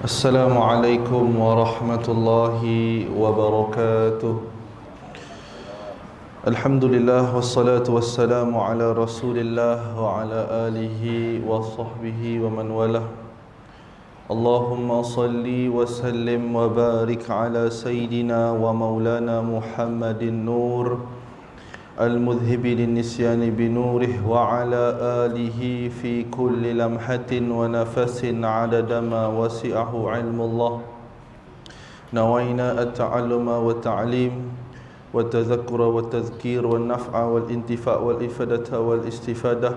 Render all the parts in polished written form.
السلام عليكم ورحمة الله وبركاته. الحمد لله والصلاة والسلام على رسول الله وعلى آله وصحبه ومن والاه. اللهم صل وسلم وبارك على سيدنا ومولانا محمد النور المذهب للنسيان بنوره وعلى آله في كل لمحة ونفس عدد ما وسعه علم الله. نوينا التعلم والتعليم والتذكر والتذكير والنفع والانتفاع والإفادة والاستفادة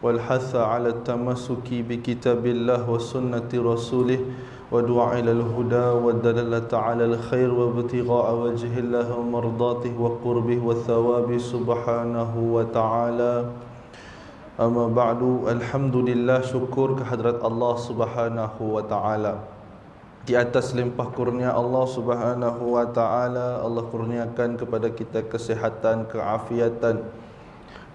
والحث على التمسك بكتاب الله وسنة رسوله ودعاء إلى الهدى والدلالة على الخير وابتغاء وجه الله ومرضاته وقربه والثواب سبحانه وتعالى. أما بعد، الحمد لله, syukur kehadrat Allah subhanahu wa ta'ala. Di atas limpah kurnia Allah subhanahu wa ta'ala, Allah kurniakan kepada kita kesihatan, keafiatan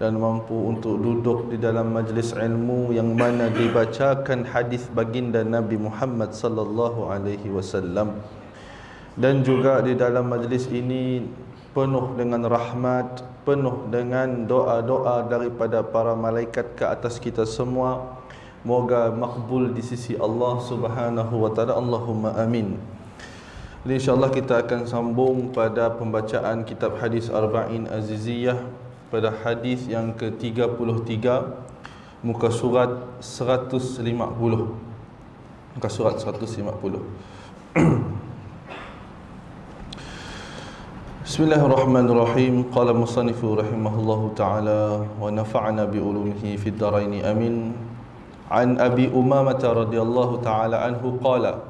dan mampu untuk duduk di dalam majlis ilmu yang mana dibacakan hadis baginda Nabi Muhammad sallallahu alaihi wasallam, dan juga di dalam majlis ini penuh dengan rahmat, penuh dengan doa-doa daripada para malaikat ke atas kita semua. Moga makbul di sisi Allah subhanahu wa ta'ala. Allahumma amin. Jadi insyaAllah kita akan sambung pada pembacaan kitab hadis Arba'in Aziziyah pada hadis yang ke-33, muka surat 150. Muka surat 150. Bismillahirrahmanirrahim. Qala musannifu rahimahullahu ta'ala wa nafa'na bi ulumihi fid dharain amin. An Abi Umamah radhiyallahu ta'ala anhu qala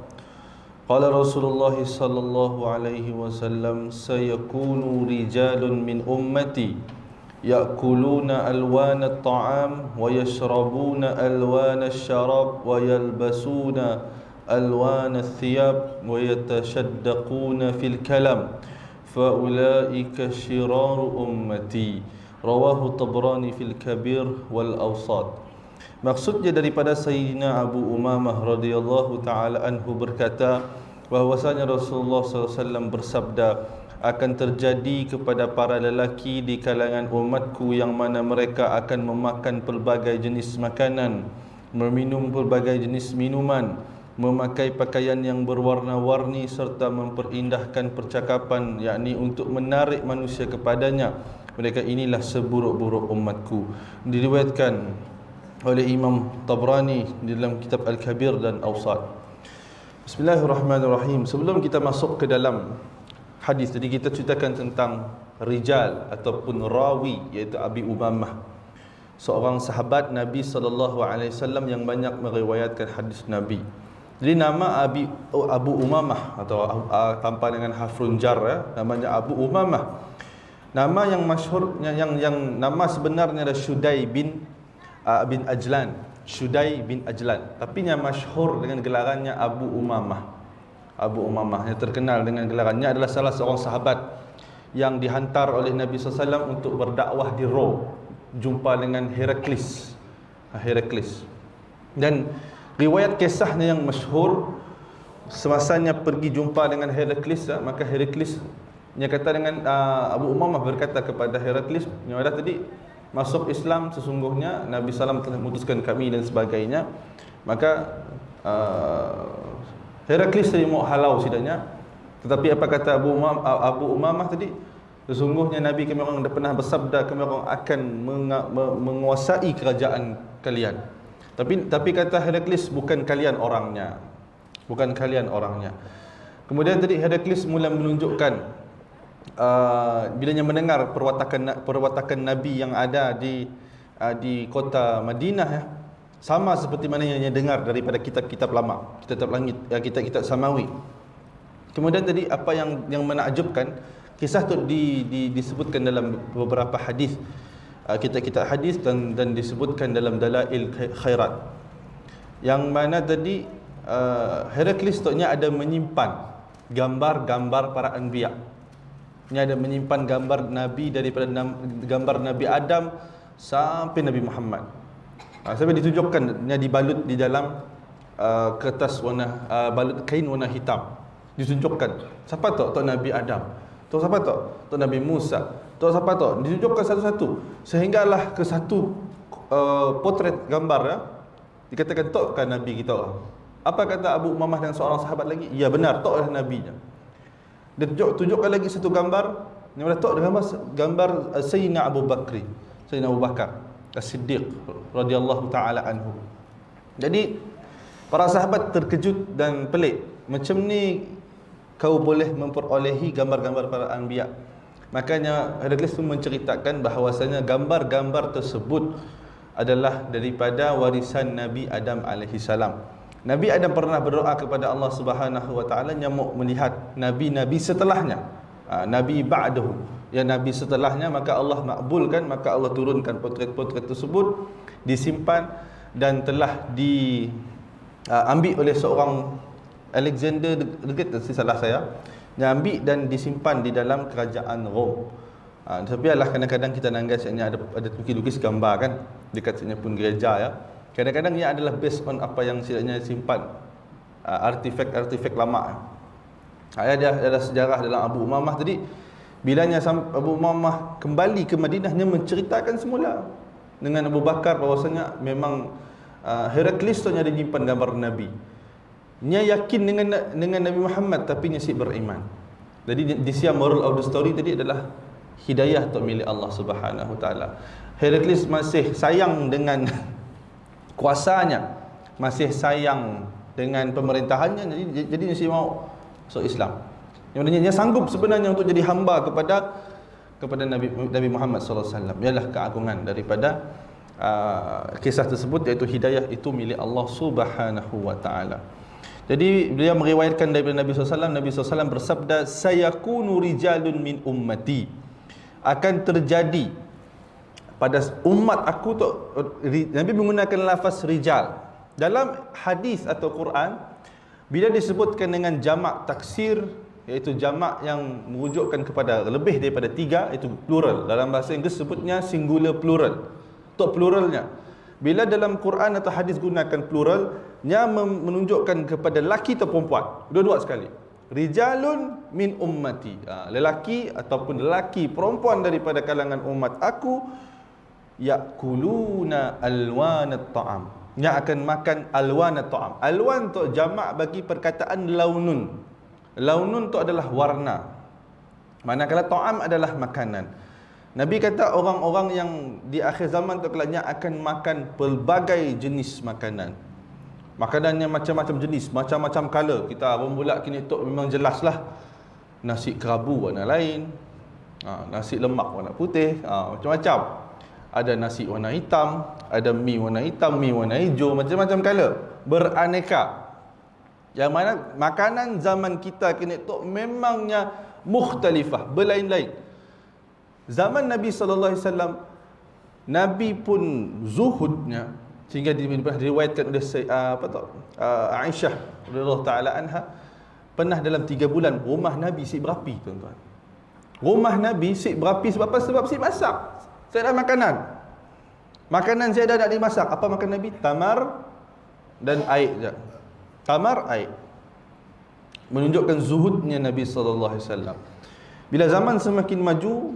qala Rasulullah sallallahu alaihi wasallam sayakunu rijalun min ummati ya'kuluna alwana at-ta'am wa yashrabuna alwana asy-syarab wa yalbasuna alwana ath-thiyab wa yatashaddaquna fil kalam fa ulaika shiraru ummati. Rawahu Tabrani fil Kabir wal Awsat. Maksudnya daripada Sayyidina Abu Umamah radhiyallahu ta'ala anhu berkata bahwasanya Rasulullah SAW bersabda, akan terjadi kepada para lelaki di kalangan umatku yang mana mereka akan memakan pelbagai jenis makanan, meminum pelbagai jenis minuman, memakai pakaian yang berwarna-warni serta memperindahkan percakapan, yakni untuk menarik manusia kepadanya. Mereka inilah seburuk-buruk umatku. Diriwayatkan oleh Imam Tabrani di dalam kitab Al-Kabir dan Awsat. Bismillahirrahmanirrahim. Sebelum kita masuk ke dalam hadis tadi, kita ceritakan tentang rijal ataupun rawi, iaitu Abi Umamah, seorang sahabat Nabi SAW yang banyak meriwayatkan hadis Nabi. Jadi nama Abu Umamah atau tanpa dengan hafrun jar, namanya Abu Umamah. Nama yang masyhur, yang nama sebenarnya adalah Shudai bin Ajlan, Shudai bin Ajlan, tapi yang masyhur dengan gelarannya Abu Umamah. Abu Umamah yang terkenal dengan gelarannya adalah salah seorang sahabat yang dihantar oleh Nabi SAW untuk berdakwah di Rom, jumpa dengan Heraklis. Dan riwayat kisahnya yang masyhur, semasanya pergi jumpa dengan Heraklis, maka Heraklis kata dengan Abu Umamah berkata kepada Heraklis, yang ada tadi masuk Islam, sesungguhnya Nabi SAW telah memutuskan kami dan sebagainya. Maka Heraklis tadi mau halau sidanya, tetapi apa kata Abu Umamah tadi? Sesungguhnya Nabi kami orang dah pernah bersabda, kami orang akan menguasai kerajaan kalian. Tapi kata Heraklis, bukan kalian orangnya. Kemudian tadi Heraklis mula menunjukkan bilanya mendengar perwatakan Nabi yang ada di kota Madinah, sama seperti mana yang dengar daripada kitab-kitab lama, kitab langit, kitab-kitab samawi. Kemudian tadi apa yang menakjubkan, kisah itu disebutkan dalam beberapa hadis, kitab-kitab hadis, dan disebutkan dalam Dalail Khairat, yang mana tadi Heraklis ada menyimpan gambar-gambar para anbiya. Ini ada menyimpan gambar Nabi, daripada gambar Nabi Adam sampai Nabi Muhammad. Sampai ditunjukkan, dibalut di dalam kertas warna balut kain warna hitam. Ditunjukkan. Siapa tu? Tok Nabi Adam. Tok siapa tu? Tok Nabi Musa. Tok siapa tu? Ditunjukkan satu-satu. Sehinggalah ke satu potret gambar ya. Dikatakan tok kan Nabi kita. Apa kata Abu Umamah dan seorang sahabat lagi? Ya benar, tok adalah Nabinya. Dia tunjukkan lagi satu gambar. Yang mana tok gambar Sayyidina Abu Bakri. Sayyidina Abu Bakar As-Siddiq radhiyallahu taala anhu. Jadi para sahabat terkejut dan pelik. Macam ni kau boleh memperolehi gambar-gambar para anbiya. Makanya Heraklius pun menceritakan bahawasanya gambar-gambar tersebut adalah daripada warisan Nabi Adam alaihi salam. Nabi Adam pernah berdoa kepada Allah Subhanahu wa taala nyamuk melihat nabi-nabi setelahnya. Nabi ba'dahu, ya nabi setelahnya, maka Allah makbulkan, maka Allah turunkan potret-potret tersebut, disimpan dan telah diambil oleh seorang Alexander the Great, salah saya, diambil dan disimpan di dalam kerajaan Rom. Tapi adalah kadang-kadang kita nanggasnya ada lukis gambar kan dekat sini pun gereja ya. Kadang-kadang ia adalah based on apa yang silanya simpan, artifak-artifak lama. Ada sejarah dalam Abu Umamah tadi, bilanya Abu Umamah kembali ke Madinah, dia menceritakan semula dengan Abu Bakar bahwasanya memang Heraklius tu ada nyimpan gambar Nabi. Nya yakin dengan Nabi Muhammad tapi nya si beriman. Jadi di siang moral of the story tadi adalah hidayah tu milik Allah Subhanahu taala. Heraklius masih sayang dengan kuasanya, masih sayang dengan pemerintahannya, jadi nya si mau masuk Islam. Yang maknanya dia sanggup sebenarnya untuk jadi hamba kepada Nabi Muhammad sallallahu alaihi wasallam. Ialah keagungan daripada kisah tersebut, iaitu hidayah itu milik Allah Subhanahu wa taala. Jadi beliau meriwayatkan daripada Nabi SAW, Nabi SAW bersabda, sayakunu rijalun min ummati, akan terjadi pada umat aku tu. Nabi menggunakan lafaz rijal dalam hadis atau Quran. Bila disebutkan dengan jamak taksir, iaitu jamak yang merujukkan kepada lebih daripada 3, itu plural. Dalam bahasa Inggeris sebutnya singular plural, untuk pluralnya. Bila dalam Quran atau hadis gunakan plural, nya menunjukkan kepada lelaki atau perempuan, dua-dua sekali. Rijalun min ummati, lelaki ataupun lelaki perempuan daripada kalangan umat aku, yakuluna alwanat ta'am, yang akan makan alwanat ta'am. Alwan tu jamak bagi perkataan launun. Launun tu adalah warna, manakala ta'am adalah makanan. Nabi kata orang-orang yang di akhir zaman tu kelaknya akan makan pelbagai jenis makanan. Makanannya macam-macam jenis, macam-macam color. Kita orang bulat kini tu memang jelaslah. Nasi kerabu warna lain, nasi lemak warna putih, macam-macam. Ada nasi warna hitam, ada mi warna hitam, mi warna hijau, macam-macam color, beraneka. Yang mana makanan zaman kita kini tu memangnya mukhtalifah, berlain-lain. Zaman Nabi sallallahu alaihi wasallam, Nabi pun zuhudnya sehingga diriwayatkan oleh Aisyah radhiyallahu taala anha, pernah dalam 3 bulan rumah Nabi sik berapi, tuan-tuan. Rumah Nabi sik berapi sebab apa? Sebab sik masak. Saya dah makanan saya dah dimasak. Apa makan Nabi? Tamar dan air je. Tamar, air. Menunjukkan zuhudnya Nabi sallallahu alaihi wasallam. Bila zaman semakin maju,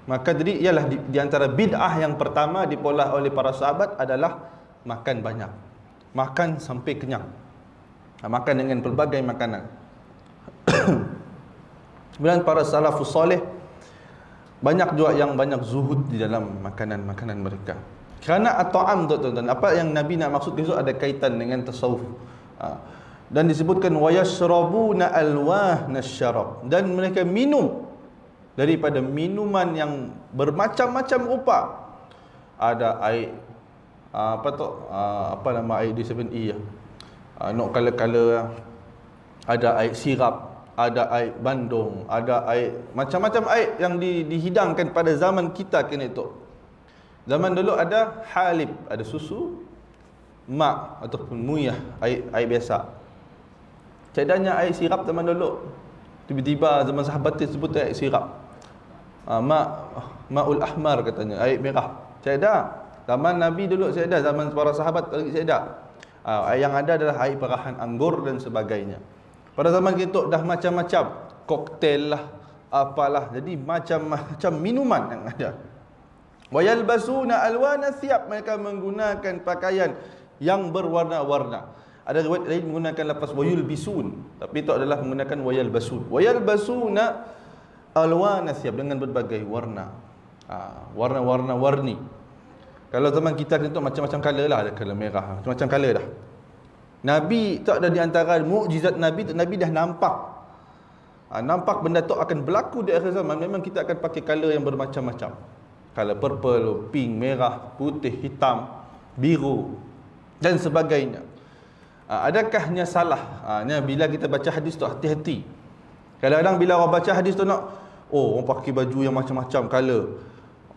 maka jadi ialah di antara bid'ah yang pertama dipolah oleh para sahabat adalah makan banyak, makan sampai kenyang, makan dengan pelbagai makanan. Kemudian para salafus soleh banyak juga yang banyak zuhud di dalam makanan-makanan mereka. Kerana at-ta'am tu, tuan-tuan, apa yang Nabi nak maksud itu ada kaitan dengan tasawuf. Dan disebutkan wa yashrabuna alwahna syarab, dan mereka minum daripada minuman yang bermacam-macam rupa. Ada air apa nama air di 7E ya, nok color-color. Ada air sirap, ada air bandung, ada air macam-macam air yang dihidangkan pada zaman kita kini tu. Zaman dulu ada halib, ada susu, mak ataupun muyah, air biasa. Cadanya air sirap zaman dulu. Tiba-tiba zaman sahabat disebut air sirap. Ma'ul ahmar katanya, air merah. Saya ada. Zaman Nabi dulu saya ada, zaman para sahabat lagi saya ada. Yang ada adalah air perahan anggur dan sebagainya. Pada zaman kita dah macam-macam, koktel lah, apalah. Jadi macam-macam minuman yang ada. Wa yalbasuna alwana thiyab, mereka menggunakan pakaian yang berwarna-warna. Ada riwayat lain menggunakan lafaz wayul bisun, tapi itu adalah menggunakan wayal basun. Wayal basuna alwana thiyab, dengan berbagai warna. Warna-warni. Kalau zaman kita ni tu macam-macam color lah, ada color merah, macam-macam color dah. Nabi tak ada di antara mukjizat Nabi tu, Nabi dah nampak. Nampak benda tu akan berlaku di akhir zaman, memang kita akan pakai color yang bermacam-macam. Color purple, pink, merah, putih, hitam, biru dan sebagainya. Adakahnya salah? Bila kita baca hadis tu hati-hati. Kadang-kadang bila orang baca hadis tu orang pakai baju yang macam-macam color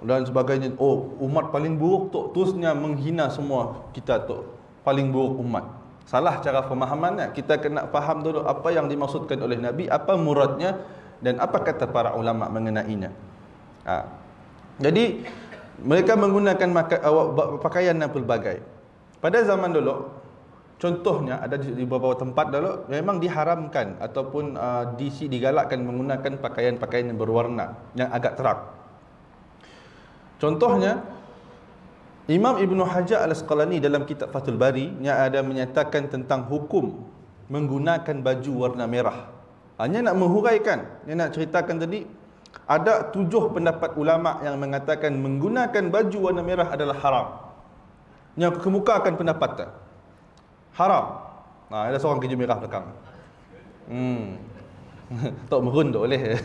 dan sebagainya. Umat paling buruk tu, terusnya menghina semua kita tu, paling buruk umat. Salah cara pemahamannya. Kita kena faham dulu apa yang dimaksudkan oleh Nabi, apa muradnya dan apa kata para ulama mengenainya. Jadi mereka menggunakan pakaian yang pelbagai. Pada zaman dulu, contohnya ada di beberapa tempat dulu memang diharamkan ataupun digalakkan menggunakan pakaian-pakaian yang berwarna, yang agak terang. Contohnya Imam Ibn Hajar Al-Asqalani dalam kitab Fathul Bari yang ada menyatakan tentang hukum menggunakan baju warna merah. Hanya nak menghuraikan, yang nak ceritakan tadi, ada 7 pendapat ulama yang mengatakan menggunakan baju warna merah adalah haram. Yang kemukakan pendapat tu haram. Ada seorang keju merah belakang. Tak merun tu boleh.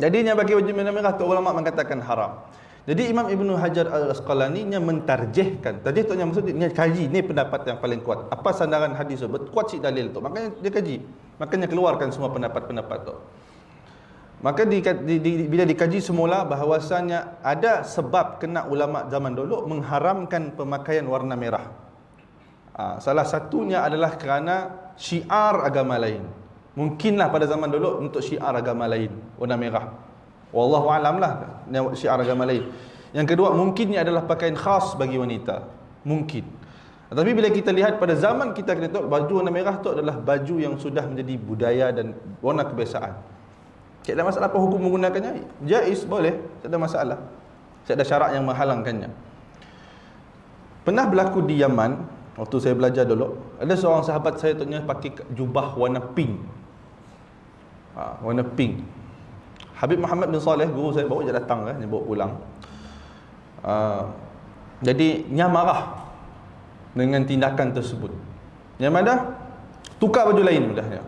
Jadinya bagi baju merah tu ulama mengatakan haram. Jadi Imam Ibn Hajar Al-Asqalani nya mentarjihkan. Tadi tu yang maksud dia kaji, ni pendapat yang paling kuat. Apa sandaran hadis tu? Kuat si dalil tu. Makanya dia kaji. Makanya keluarkan semua pendapat-pendapat tu. Maka bila dikaji semula bahawasanya ada sebab kena ulama zaman dulu mengharamkan pemakaian warna merah. Salah satunya adalah kerana syiar agama lain. Mungkinlah pada zaman dulu untuk syiar agama lain warna merah. Wallahu alam lah syiar agama lain. Yang kedua, mungkinnya adalah pakaian khas bagi wanita. Mungkin. Tapi bila kita lihat pada zaman kita tu, baju warna merah tu adalah baju yang sudah menjadi budaya dan warna kebiasaan. Tak ada masalah apa hukum menggunakannya. Jaiz, boleh, tak ada masalah. Tak ada syarat yang menghalangkannya. Pernah berlaku di Yaman, waktu saya belajar dulu, ada seorang sahabat saya tu pakai jubah warna pink. Warna pink. Habib Muhammad bin Saleh, guru saya, baru je datang dia bawa pulang. Jadi nya marah dengan tindakan tersebut. Yang mana tukar baju lain mudahnya.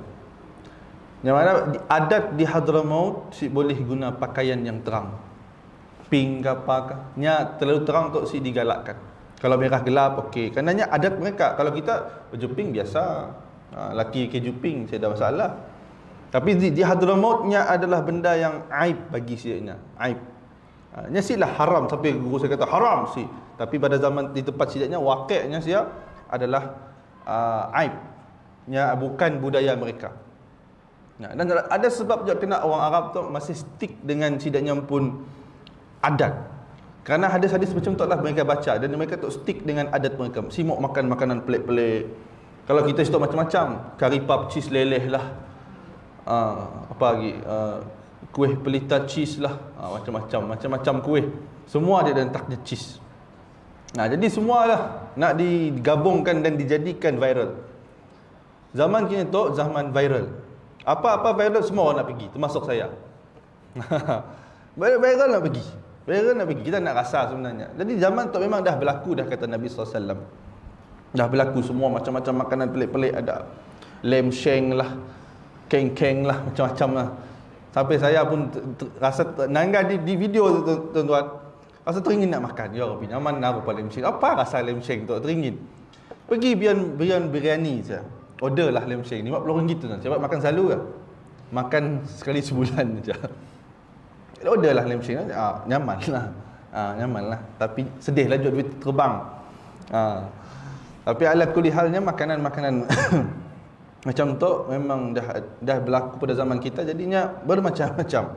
Yang mana adat di Hadramaut boleh guna pakaian yang terang, pink ke apa ke, nya terlalu terang tu si digalakkan. Kalau merah gelap okey, karenanya adat mereka. Kalau kita baju pink biasa, laki keju pink saya ada masalah. Tapi di Hadramautnya adalah benda yang aib bagi siapnya, aib. Nya silah haram, sampai guru saya kata haram si. Tapi pada zaman di tempat siapnya waqi'nya siap adalah aib. Nya bukan budaya mereka. Dan ada sebab juga kena orang Arab tu masih stick dengan sidaknya pun adat. Kerana hadis-hadis macam tu lah mereka baca dan mereka tu stick dengan adat mereka. Simuk makan makanan pelik-pelik. Kalau kita situ macam-macam, kari puff cheese leleh lah. Apa lagi? Kuih pelita cheese lah. Macam-macam kuih. Semua dia dan taknya cheese. Jadi semualah nak digabungkan dan dijadikan viral. Zaman kini tu zaman viral. Apa-apa viral semua orang nak pergi, termasuk saya. Viral nak pergi. Viral nak pergi. Kita nak rasa sebenarnya. Jadi zaman tu memang dah berlaku dah, kata Nabi SAW. Dah berlaku semua macam-macam makanan pelik-pelik ada. Lem sheng lah, keng-keng lah, macam-macam lah. Sampai saya pun rasa nangga di video tu tuan-tuan. Rasa teringin nak makan. Ya Rabbi, nyaman apa lem sheng. Apa rasa lem sheng tu? Teringin. Pergi biryani saja. Order lah lem sheng, RM50 tu. Sebab makan selalu ke? Makan sekali sebulan saja. Order lah lem sheng. Nyaman lah. Nyaman lah. Tapi sedih lah duit terbang. Tapi ala kulli halnya makanan-makanan macam tu memang dah berlaku pada zaman kita, jadinya bermacam-macam.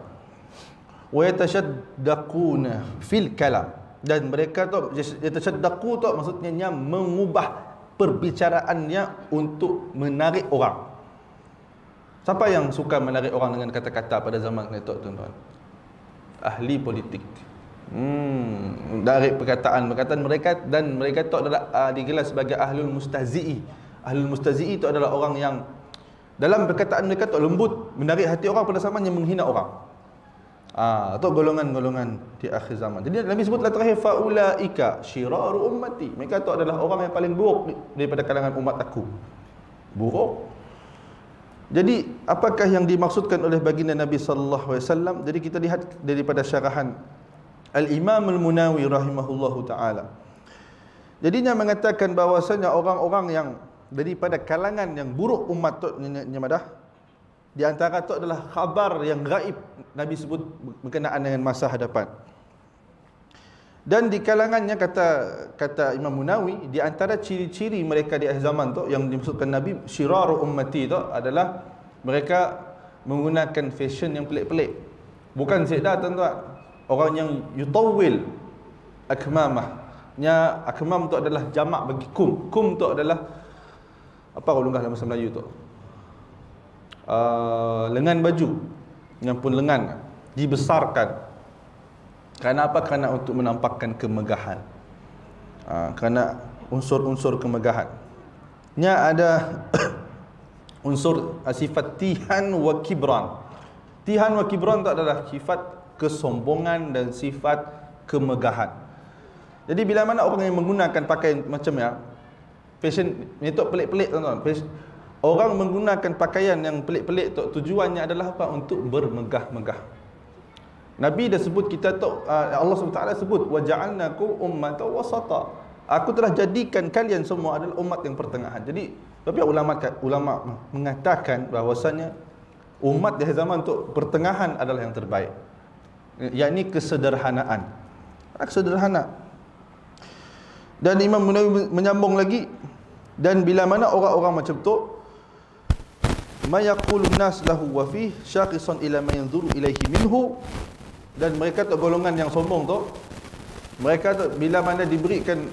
Wa yatashaddaquna fil kalam, Dan mereka tu yatasaddaqu tu maksudnya mengubah perbicaraannya untuk menarik orang. Siapa yang suka menarik orang dengan kata-kata pada zaman itu, tuan-tuan? Ahli politik. Dari perkataan mereka, dan mereka itu adalah digelar sebagai ahlul mustahzi'i. Ahlul mustahzi'i itu adalah orang yang dalam perkataan mereka itu lembut, menarik hati orang, pada zamannya menghina orang. Itu golongan-golongan di akhir zaman. Jadi Nabi sebutlah terakhir, faulaika syiraru ummati. Mereka itu adalah orang yang paling buruk daripada kalangan umat aku. Buruk. Jadi apakah yang dimaksudkan oleh baginda Nabi sallallahu alaihi wasallam? Jadi kita lihat daripada syarahan Al-Imam Al-Munawi rahimahullahu taala. Jadinya mengatakan bahawasanya orang-orang yang daripada kalangan yang buruk umat tu nyamadah, di antara itu adalah khabar yang gaib Nabi sebut berkenaan dengan masa hadapan. Dan di kalangannya kata Imam Munawi, di antara ciri-ciri mereka di akhir zaman tu yang dimaksudkan Nabi syiraru ummati tu adalah mereka menggunakan fashion yang pelik-pelik. Bukan sekadar, tuan-tuan, orang yang yutawil akmamah. Akmam tu adalah jamak bagi kum. Kum tu adalah apa kalau dalam bahasa Melayu tu? Lengan baju yang pun lengan dibesarkan. Kerana apa? Kerana untuk menampakkan kemegahan. Kerana unsur-unsur kemegahan. Ada unsur sifat tihan wa kibran. Tihan wa kibran itu adalah sifat kesombongan dan sifat kemegahan. Jadi bila mana orang yang menggunakan pakaian macam fashion itu pelik-pelik, tuan-tuan. Orang menggunakan pakaian yang pelik-pelik tu tujuannya adalah apa? Untuk bermegah-megah. Nabi dah sebut kita tu, Allah SWT sebut waja'alnakum ummatan wasata. Aku telah jadikan kalian semua adalah umat yang pertengahan. Jadi tapi ulama mengatakan bahawasanya umat di zaman tu pertengahan adalah yang terbaik. Yakni kesederhanaan. Sederhana. Dan Imam Munawi menyambung lagi, dan bila mana orang-orang macam tu ma yaqulun nas lahu wa fi syaqisan ila ma yanzuru ilaihi minhu, dan mereka tu golongan yang sombong tu, mereka tu bila mana diberikan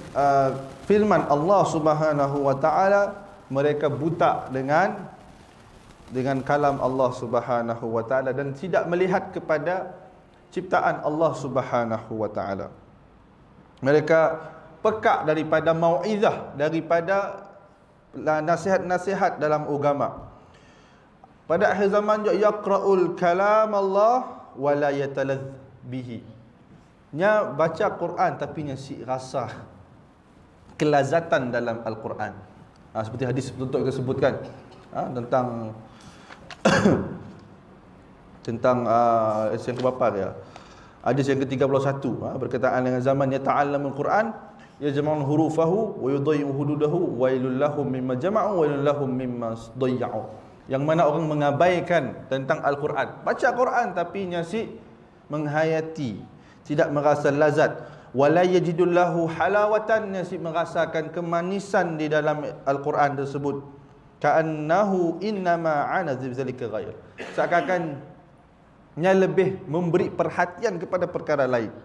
firman Allah Subhanahu wa taala, mereka buta dengan kalam Allah Subhanahu wa taala dan tidak melihat kepada ciptaan Allah Subhanahu wa taala. Mereka pekak daripada mau'izah, daripada nasihat-nasihat dalam agama. Pada akhir zaman yaqra'ul kalam Allah wa la yataladz bihi. Baca Quran tapi si rasa kelazatan dalam Al-Quran. Seperti hadis betul-betul kita sebutkan tentang yang keberapa dia? Hadis yang ke-31 berkaitan dengan zaman yata'allamul Quran yajma'u hurufahu wa yudayyi'u hududahu wailul lahum mimma jama'u wailul lahum mimma dayya'u. Yang mana orang mengabaikan tentang Al-Quran, baca Quran tapi si menghayati, tidak merasa lazat. Wala yajidullahu halawatan, si merasakan kemanisan di dalam Al-Quran tersebut. Ka'annahu innama ana zalika ghair, seakan-akan lebih memberi perhatian kepada perkara lain.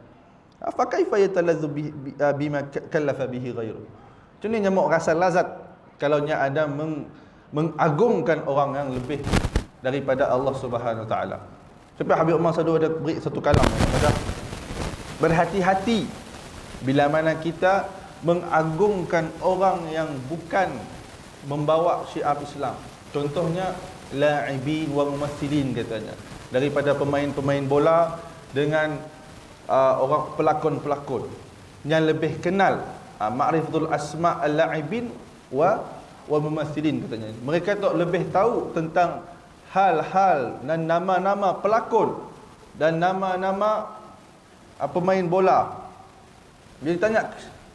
Fa kaifa yatalazzu bima kallafa bihi ghairu. Contohnya mau rasa lazat kalau ada mengagungkan orang yang lebih daripada Allah Subhanahu wa taala. Tapi Habib Umar Saduh ada beri satu kalam pada berhati-hati bila mana kita mengagungkan orang yang bukan membawa syiar Islam. Contohnya la'ibin wa mumassilin katanya. Daripada pemain-pemain bola dengan orang pelakon-pelakon yang lebih kenal ma'rifatul asma' al-la'ibin wa mumassilin katanya. Mereka tu lebih tahu tentang hal-hal dan nama-nama pelakon dan nama-nama pemain bola. Dia tanya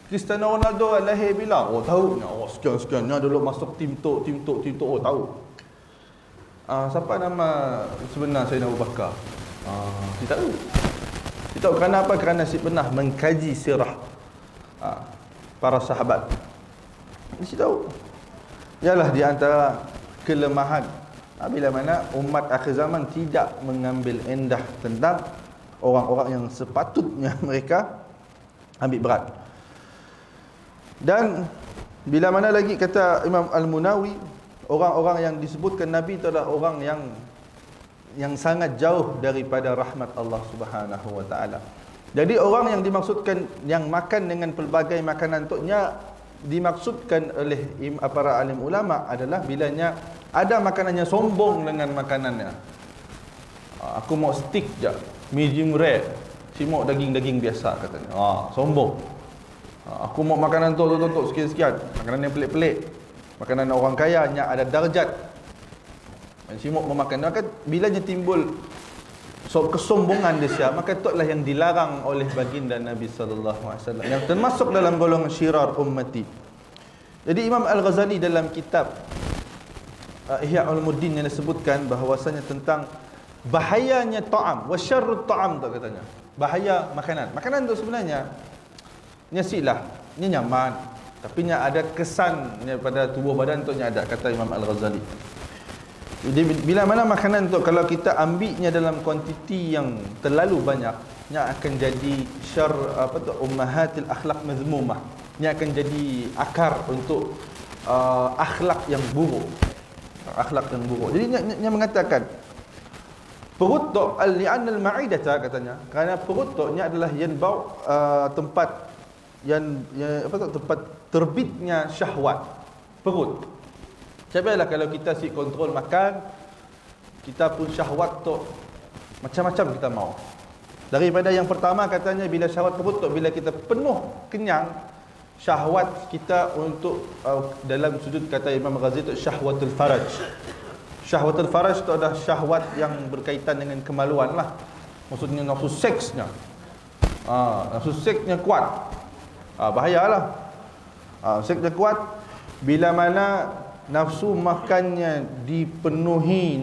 Cristiano Ronaldo lahir bila? Oh tahu. Sekian-sekian dulu masuk tim tu. Oh tahu. Siapa nama sebenar Sayyidina Abu Bakar? Dia tahu. Dia tahu kerana apa? Kerana si pernah mengkaji sirah para sahabat. Dia tahu. Ialah di antara kelemahan bila mana umat akhir zaman tidak mengambil endah tentang orang-orang yang sepatutnya mereka ambil berat. Dan bila mana lagi kata Imam Al-Munawi, orang-orang yang disebutkan Nabi itu adalah orang yang sangat jauh daripada rahmat Allah Subhanahu wa taala. Jadi orang yang dimaksudkan yang makan dengan pelbagai makanan untuknya, dimaksudkan oleh para alim ulama adalah bilanya ada makanannya sombong dengan makanannya. Aku mau steak je, medium rare, si mau daging-daging biasa katanya. Sombong. Aku mau makanan tu sekian-sekian, makanan yang pelik-pelik, makanan orang kaya yang ada darjat. Si mau memakan, maka bilanya timbul kesombongan dia, maka itulah yang dilarang oleh baginda Nabi sallallahu alaihi wasallam, yang termasuk dalam golongan syirar ummati. Jadi Imam Al-Ghazali dalam kitab Ihya Ulumuddin yang disebutkan bahawasanya tentang bahayanya ta'am wa syarrut ta'am tu katanya. Bahaya makanan. Makanan tu sebenarnya nyasilah, nya nyaman, tapi nya ada kesan pada tubuh badan tu nya ada, kata Imam Al-Ghazali. Jadi bila mana makanan tu kalau kita ambilnya dalam kuantiti yang terlalu banyak, nya akan jadi ummahatil akhlaq mazmumah. Nya akan jadi akar untuk akhlak yang buruk. Akhlak yang buruk. Jadi nya mengatakan perut tu al-li'an al-ma'idata katanya. Kerana perut tu nya adalah yanbau tempat tempat terbitnya syahwat. Perut. Cabalah kalau kita si kontrol makan, kita pun syahwat tu macam-macam kita mau. Daripada yang pertama katanya bila syahwat perut tu, bila kita penuh kenyang, syahwat kita untuk dalam sudut kata Imam Ghazali tu syahwatul faraj. Syahwatul faraj tu adalah syahwat yang berkaitan dengan kemaluan lah. Maksudnya nafsu seksnya. Nafsu seksnya kuat. Bahayalah. Seksnya kuat bila mana nafsu makannya dipenuhi,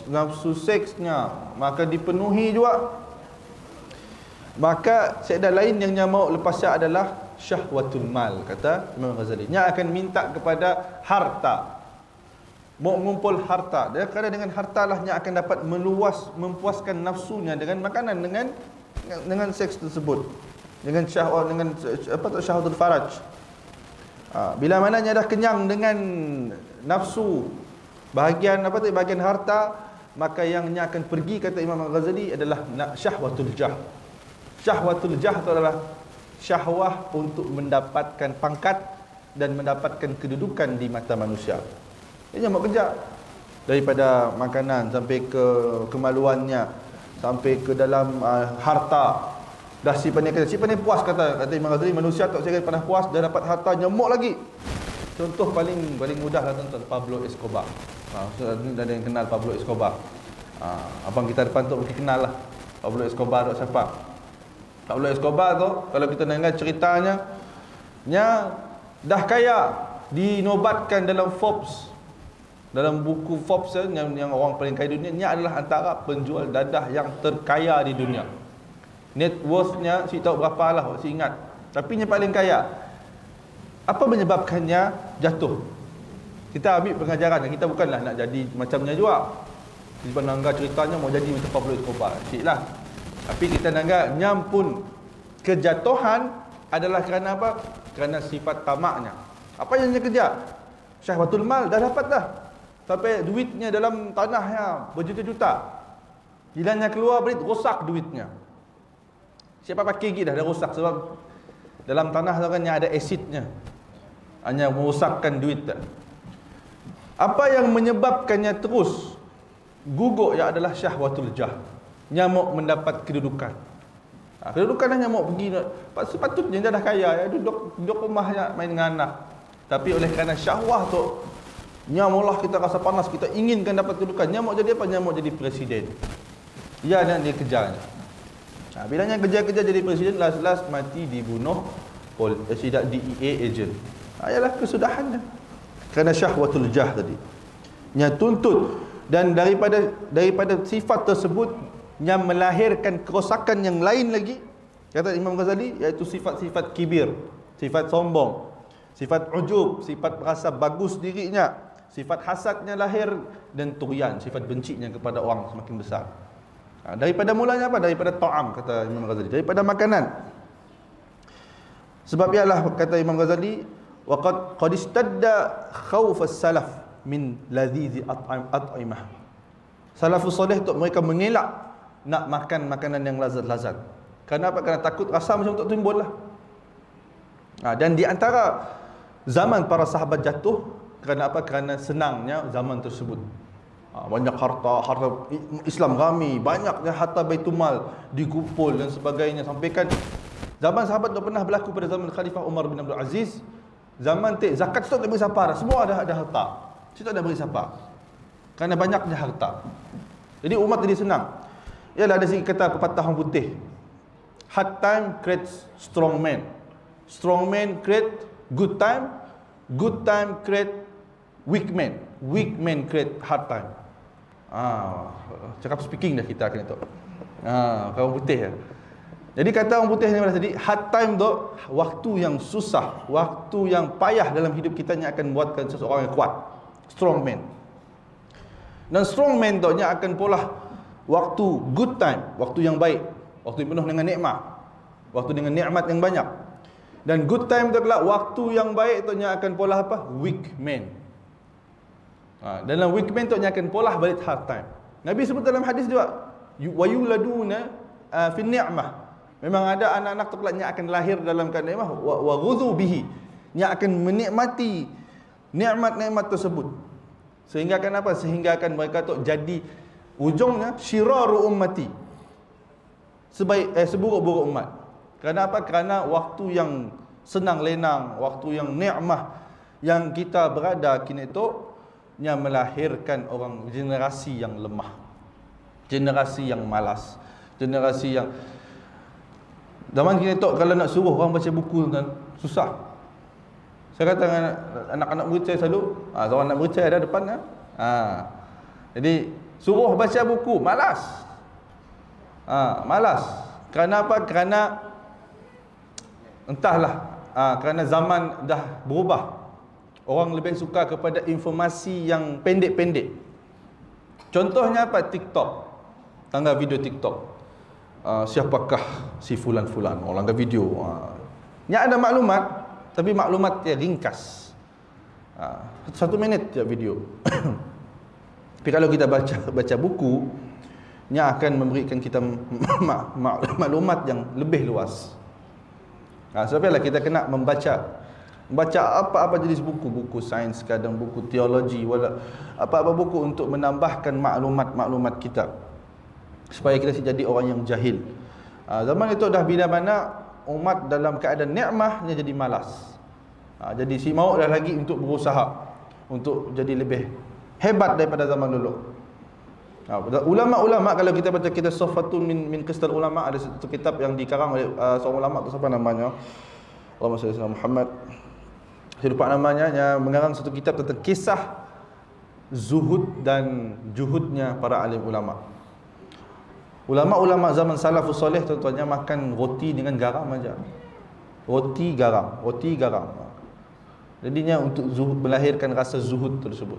nafsu seksnya maka dipenuhi juga, maka sekedar lain yang nya mau lepasnya adalah syahwatul mal, kata Imam Ghazali. Nya akan minta kepada harta, mau mengumpul harta, dan kerana dengan harta lah nya akan dapat mempuaskan nafsunya dengan makanan, dengan seks tersebut, dengan syahwat, dengan syahwatul faraj. Bila mana nya dah kenyang dengan nafsu bahagian bahagian harta, maka yang nya akan pergi, kata Imam Al-Ghazali, adalah syahwatul jah. Syahwatul jah itu adalah syahwah untuk mendapatkan pangkat dan mendapatkan kedudukan di mata manusia. Dia mau kerja daripada makanan sampai ke kemaluannya, sampai ke dalam harta. Dah si pandai puas, kata Imam Ghazali, manusia tak sekali pernah puas, dah dapat harta nyemuk lagi. Contoh paling mudah lah tuan-tuan, Pablo Escobar. Ada yang kenal Pablo Escobar. Abang kita depan tu mesti kenal lah Pablo Escobar tu siapa. Pablo Escobar tu kalau kita dengar ceritanya, nya dah kaya, dinobatkan dalam Forbes, dalam buku Forbes yang orang paling kaya dunia, nya adalah antara penjual dadah yang terkaya di dunia. Net worth-nya si tahu berapa lah, si ingat, tapi nya paling kaya. Apa menyebabkannya jatuh? Kita ambil pengajaran, kita bukanlah nak jadi macamnya juga. Kita nangga ceritanya mau jadi macam Pablo Escobar, siklah. Tapi kita nangga nyam pun kejatuhan adalah kerana apa? Kerana sifat tamaknya. Apa yang dia kerja? Syahwatul mal dah dapat dah. Sampai duitnya dalam tanahnya berjuta-juta. Gilanya keluar balik, rosak duitnya. Siapa pakai gigi dah rosak, sebab dalam tanah tu kan ada asidnya, hanya merosakkan duit dah. Apa yang menyebabkannya terus gugur ya adalah syahwatul jah. Nyamuk mendapat kedudukan. Kedudukan nyamuk pergi, sepatutnya dia dah kaya, ya, duduk rumahnya main dengan anak. Tapi oleh kerana syahwah tu, nyamuklah kita rasa panas, kita inginkan dapat kedudukan. Nyamuk jadi apa? Nyamuk jadi presiden. Ya, dan dia kejarnya. Bilanya kerja-kerja jadi presiden, last mati dibunuh oleh DEA agent. Ialah kesudahannya. Kerana syahwatul jah tadi. Nya tuntut, dan daripada sifat tersebut yang melahirkan kerosakan yang lain lagi, kata Imam Ghazali, iaitu sifat-sifat kibir, sifat sombong, sifat ujub, sifat merasa bagus dirinya, sifat hasadnya lahir, dan tughyan, sifat bencinya kepada orang semakin besar. Daripada mulanya apa? Daripada ta'am, kata Imam Ghazali, daripada makanan. Sebab ialah kata Imam Ghazali, qad istadda khawf as-salaf min ladhizi at'imah. Salafus soleh tu mereka mengelak nak makan makanan yang lazat-lazat. Kenapa? Kerana takut rasa macam tu timbul lah. Dan di antara zaman para sahabat jatuh kerana apa? Kerana senangnya zaman tersebut. Banyak harta Islam ramai, banyaknya harta Baitul Mal dikumpul dan sebagainya. Sampaikan zaman sahabat dah pernah berlaku pada zaman Khalifah Umar bin Abdul Aziz. Zaman zakat tu tak beri siapa dah. Semua ada harta. Kita tak beri siapa. Kerana banyaknya harta. Jadi umat jadi senang. Ialah ada sikit kata pepatah orang putih. Hard time creates strong man. Strong man create good time. Good time create weak man. Weak man create hard time. Cakap speaking dah kita akan itu. Orang putih ya. Jadi kata orang putih ni tadi, hard time tu waktu yang susah, waktu yang payah dalam hidup kita yang akan buatkan seseorang yang kuat. Strong man. Dan strong man tu akan pula waktu good time, waktu yang baik, waktu yang penuh dengan nikmat, waktu dengan nikmat yang banyak. Dan good time tu adalah waktu yang baik tu akan pula apa? Weak man. Dalam weak man tu akan polah balik hard time. Nabi sebut dalam hadis juga, wa yuladuna fi ni'mah. Memang ada anak-anak tu kelak yang akan lahir dalam keadaan nikmat, wa ghudhu bihi, yang akan menikmati nikmat-nikmat tersebut. Sehingga akan apa? Sehingga akan mereka tu jadi ujungnya syiraru ummati. Seburuk-buruk umat. Kerana apa? Kerana waktu yang senang lenang, waktu yang nikmah yang kita berada kini tu yang melahirkan orang generasi yang lemah, generasi yang malas, generasi yang zaman kini tu kalau nak suruh orang baca buku kan susah. Saya kata dengan anak-anak murid saya selalu, seorang anak murid saya ada depan kan. Jadi suruh baca buku malas. Malas. Kerana apa? Kerana entahlah, kerana zaman dah berubah. Orang lebih suka kepada informasi yang pendek-pendek. Contohnya apa? TikTok. Tangga video TikTok. Siapakah si fulan-fulan? Orang langgar video. Yang ada maklumat, tapi maklumat dia ringkas. 1 minit je video. Tapi kalau kita baca buku, yang akan memberikan kita maklumat yang lebih luas. Sebablah kita kena membaca apa-apa jenis buku sains, kadang buku teologi, apa-apa buku untuk menambahkan maklumat-maklumat kita, supaya kita jadi orang yang jahil. Zaman itu dah bila mana umat dalam keadaan nikmah dia jadi malas. Jadi si mau dah lagi untuk berusaha untuk jadi lebih hebat daripada zaman dulu. Ulama-ulama, kalau kita baca kitab Safatun min Qistal Ulama, ada satu kitab yang dikarang oleh seorang ulama tu, siapa namanya? Allahumma salli ala Muhammad. Saya lupa namanya, yang mengarang satu kitab tentang kisah zuhud dan juhudnya para alim ulama. Ulama-ulama zaman salafus soleh tuan-tuannya makan roti dengan garam aja. Roti garam. Jadinya untuk zuhud, melahirkan rasa zuhud tersebut.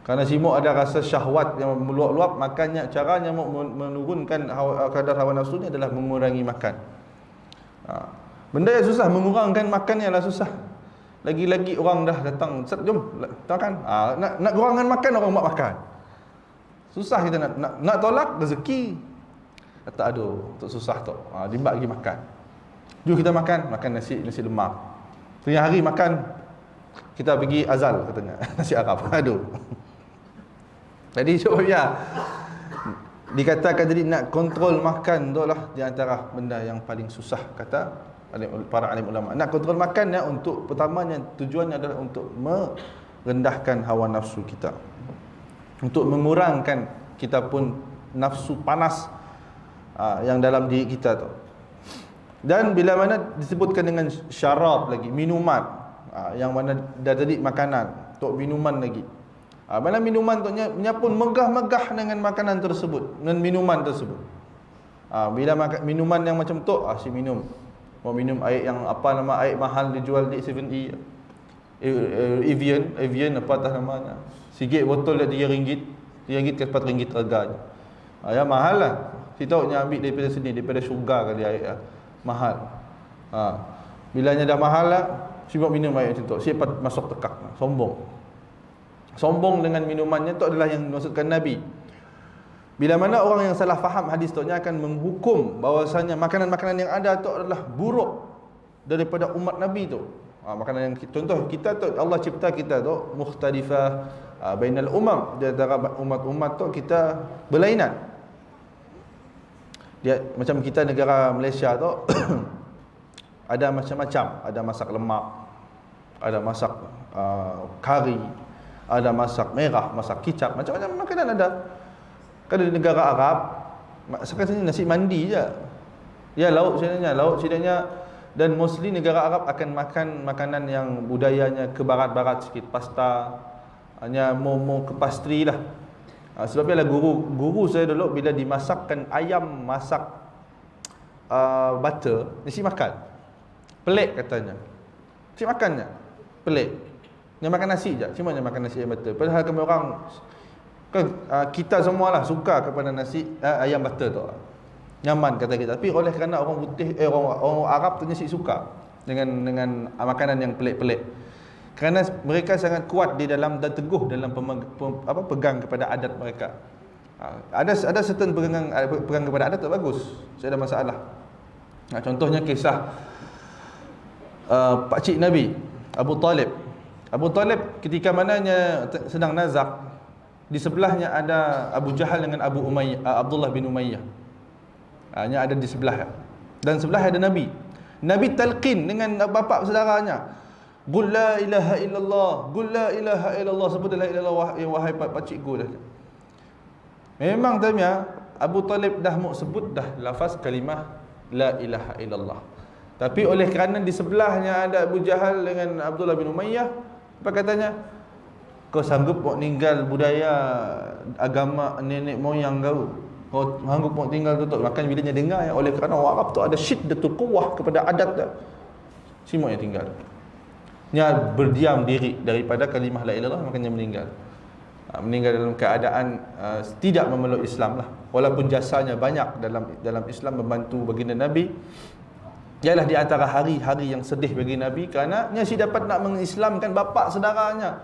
Kerana simuk ada rasa syahwat yang meluap-luap, makanya caranya menurunkan kadar hawa nafsu ni adalah mengurangi makan. Benda yang susah, mengurangkan makan ni adalah susah. Lagi-lagi orang dah datang, jom makan. Nak kurangkan makan, orang buat makan. Susah kita nak tolak rezeki. Kata aduh, tu susah tu. Dibak lagi makan. Jom kita makan nasi lemak. Tengah hari makan, kita pergi azal katanya. Nasi Arab. Aduh. Jadi sebabnya dikatakan jadi nak kontrol makan tu lah di antara benda yang paling susah, kata para alim ulama. Nak kontrol makan ya, untuk pertamanya tujuannya adalah untuk merendahkan hawa nafsu kita, untuk mengurangkan kita pun nafsu panas yang dalam diri kita tu. Dan bila mana disebutkan dengan syarab lagi, minuman, yang mana dah tadi makanan, untuk minuman lagi. Mana minuman tu nya pun megah-megah dengan makanan tersebut, dengan minuman tersebut. Bila makan minuman yang macam tu, si minum. Mau minum air yang apa nama air mahal dijual di 7E, Evian apa atas namanya. Sikit botol dia RM3, RM3 ke RM4 harganya. Ya mahal lah. Si tahu nya ambil daripada sini, daripada syurga kali air mahal. Bilanya dah mahal lah, sibuk minum air macam tu. Siapa masuk tekak, sombong. Sombong dengan minumannya tu adalah yang dimaksudkan Nabi. Bila mana orang yang salah faham hadis tu, dia akan menghukum bahawasanya makanan-makanan yang ada tu adalah buruk daripada umat Nabi tu. Makanan yang contoh kita tu, Allah cipta kita tu mukhtalifah bainal umam, di antara umat-umat tu kita berlainan. Dia macam kita negara Malaysia tu ada macam-macam, ada masak lemak, ada masak kari, ada masak merah, masak kicap, macam-macam makanan ada. Kalau di negara Arab, sekarang nasi mandi je. Ya, lauk sidanya, dan mostly negara Arab akan makan makanan yang budayanya ke barat-barat sikit, pasta, hanya mau ke pastry lah. Sebabnya lah guru saya dulu bila dimasakkan ayam masak butter, nasi makan. Pelik katanya. Nasi makannya pelik. Dia makan nasi je, cuma dia makan nasi ayam butter. Padahal kami orang kan, kita semualah suka kepada nasi ayam butter tu. Nyaman kata kita. Tapi oleh kerana orang putih orang Arab tu nasi suka dengan makanan yang pelik-pelik. Kerana mereka sangat kuat di dalam dan teguh dalam pegang kepada adat mereka. Ada certain pegang kepada adat tu bagus. Saya ada masalah. Contohnya kisah pakcik Nabi Abu Talib. Abu Talib ketika mananya sedang nazak, di sebelahnya ada Abu Jahal dengan Abdullah bin Umayyah. Hanya ada di sebelah. Dan sebelah ada Nabi. Nabi talqin dengan bapa saudaranya. Qul la ilaha illallah, qul la ilaha illallah, sebut la ilaha illallah wahai pakcikku dah. Memang tanya Abu Talib dah mau sebut dah lafaz kalimah la ilaha illallah. Tapi oleh kerana di sebelahnya ada Abu Jahal dengan Abdullah bin Umayyah, apa katanya? Kau sanggup mau tinggal budaya agama nenek moyang kau? Kau sanggup mau tinggal tutup? Makan bila dia dengar oleh kerana orang Arab tu ada syiddatul quwwah kepada adat dia. Semua yang tinggal. Dia berdiam diri daripada kalimah la ilaha illallah, makanya meninggal. Meninggal dalam keadaan tidak memeluk Islam lah. Walaupun jasanya banyak dalam Islam membantu baginda Nabi. Ialah di antara hari-hari yang sedih bagi Nabi kerana dia si dapat nak mengislamkan bapa saudaranya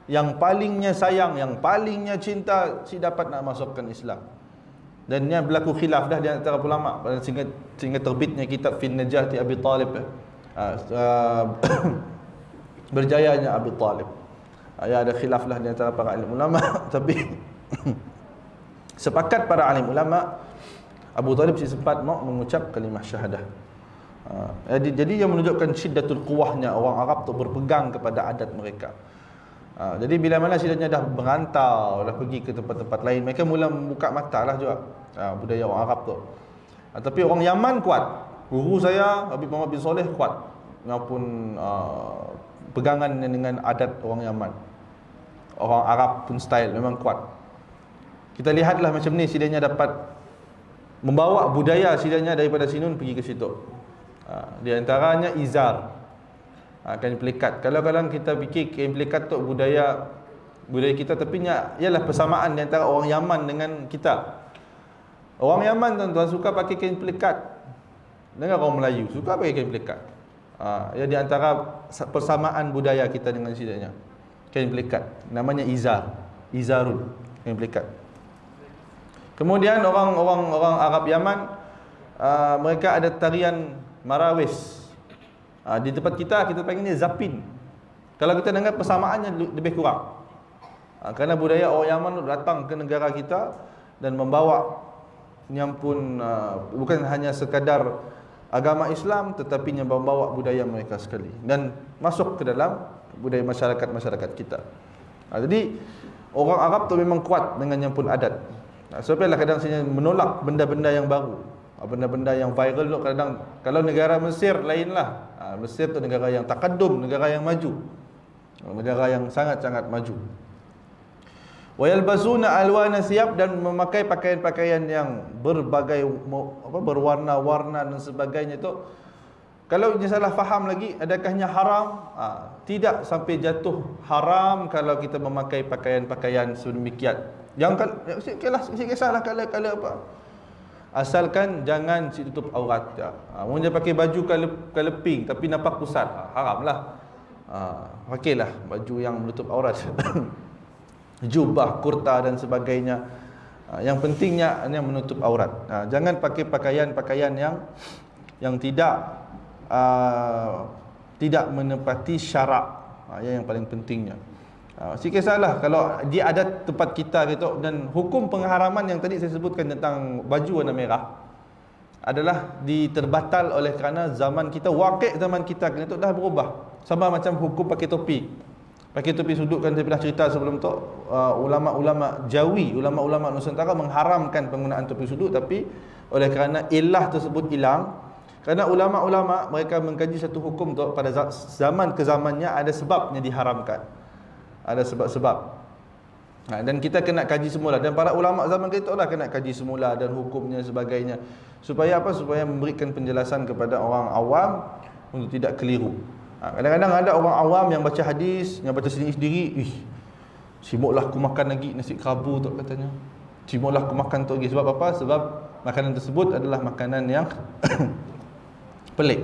yang palingnya sayang, yang palingnya cinta, si dapat nak masukkan Islam. Dan dia berlaku khilaf dah di antara ulama sehingga terbitnya kitab Fin Najati Abi Talib. Berjayanya Abi Talib. Ya, ada khilaf lah di antara para alim ulama tapi sepakat para alim ulama Abu Talib si sempat mau mengucap kalimah syahadah. Jadi yang menunjukkan syiddatul quwahnya orang Arab tu berpegang kepada adat mereka. Jadi bila mana sidanya dah berantau, dah pergi ke tempat-tempat lain, mereka mula membuka mata lah juga budaya orang Arab tu. Tapi orang Yaman kuat. Guru saya Habib Muhammad bin Soleh kuat, maupun pegangan dengan adat orang Yaman. Orang Arab pun style memang kuat. Kita lihatlah macam ni sidanya dapat membawa budaya sidanya daripada sini pergi ke situ. Di antaranya izar, kain pelikat. Kalau kita fikir kain pelikat tu budaya kita, tapi ialah persamaan di antara orang Yaman dengan kita. Orang Yaman tuan-tuan suka pakai kain pelikat, dengan orang Melayu suka pakai kain pelikat. Ya, di antara persamaan budaya kita dengan sidanya kain pelikat, namanya izarun, kain pelikat. Kemudian orang Arab Yaman, mereka ada tarian marawis. Di tempat kita panggilnya zapin. Kalau kita dengar persamaannya lebih kurang. Kerana budaya orang Yaman datang ke negara kita dan membawa yang pun bukan hanya sekadar agama Islam, tetapi yang membawa budaya mereka sekali dan masuk ke dalam budaya masyarakat kita. Jadi orang Arab tu memang kuat dengan yang pun adat. Sebab itulah kadang saya menolak benda-benda yang baru, benda-benda yang viral tu kadang. Kalau negara Mesir lainlah. Mesir tu negara yang taqaddum, negara yang maju, negara yang sangat-sangat maju. Wa yalbasuna alwana siyab, dan memakai pakaian-pakaian yang berbagai berwarna-warna dan sebagainya tu. Kalau dia salah faham lagi, adakahnya haram? Tidak sampai jatuh haram kalau kita memakai pakaian-pakaian sedemikian. Yang kisahlah kalau apa. Asalkan jangan tutup aurat. Orang dia pakai baju kaleping tapi nampak pusat, haramlah. Pakailah baju yang menutup aurat. Jubah, kurta dan sebagainya. Yang pentingnya yang menutup aurat. Jangan pakai pakaian-pakaian yang tidak menepati syarak. Yang paling pentingnya. Sikit salah kalau dia ada tempat kita gitu. Dan hukum pengharaman yang tadi saya sebutkan tentang baju warna merah adalah diterbatal oleh kerana zaman kita, wakil zaman kita itu dah berubah. Sama macam hukum pakai topi. Pakai topi sudut kan saya pernah cerita sebelum tu, ulama-ulama Jawi, ulama-ulama Nusantara mengharamkan penggunaan topi sudut, tapi oleh kerana ilah tersebut hilang, kerana ulama-ulama mereka mengkaji satu hukum tu pada zaman ke zamannya ada sebabnya diharamkan. Ada sebab-sebab. Dan kita kena kaji semula, dan para ulama zaman kita lah kena kaji semula dan hukumnya sebagainya. Supaya apa? Supaya memberikan penjelasan kepada orang awam untuk tidak keliru. Kadang-kadang ada orang awam yang baca hadis, yang baca sendiri-sendiri, simuklah aku makan lagi nasi kerabu tu katanya. Simuklah aku makan tu lagi. Sebab apa? Sebab makanan tersebut adalah makanan yang pelik.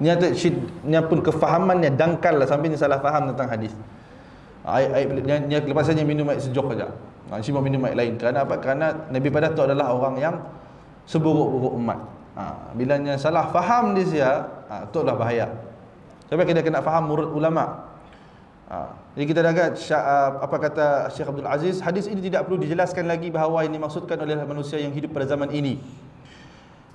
Ni pun kefahamannya dangkal lah, sampai ni salah faham tentang hadis. Air lepas saja minum air sejuk saja. Cuma minum air lain. Kerana apa? Kerana Nabi pada tu adalah orang yang seburuk-buruk umat. Bilanya salah faham dia, tu lah bahaya. Sampai kita kena faham murid ulama. Jadi kita dah apa kata Syekh Abdul Aziz, hadis ini tidak perlu dijelaskan lagi bahawa ini dimaksudkan oleh manusia yang hidup pada zaman ini.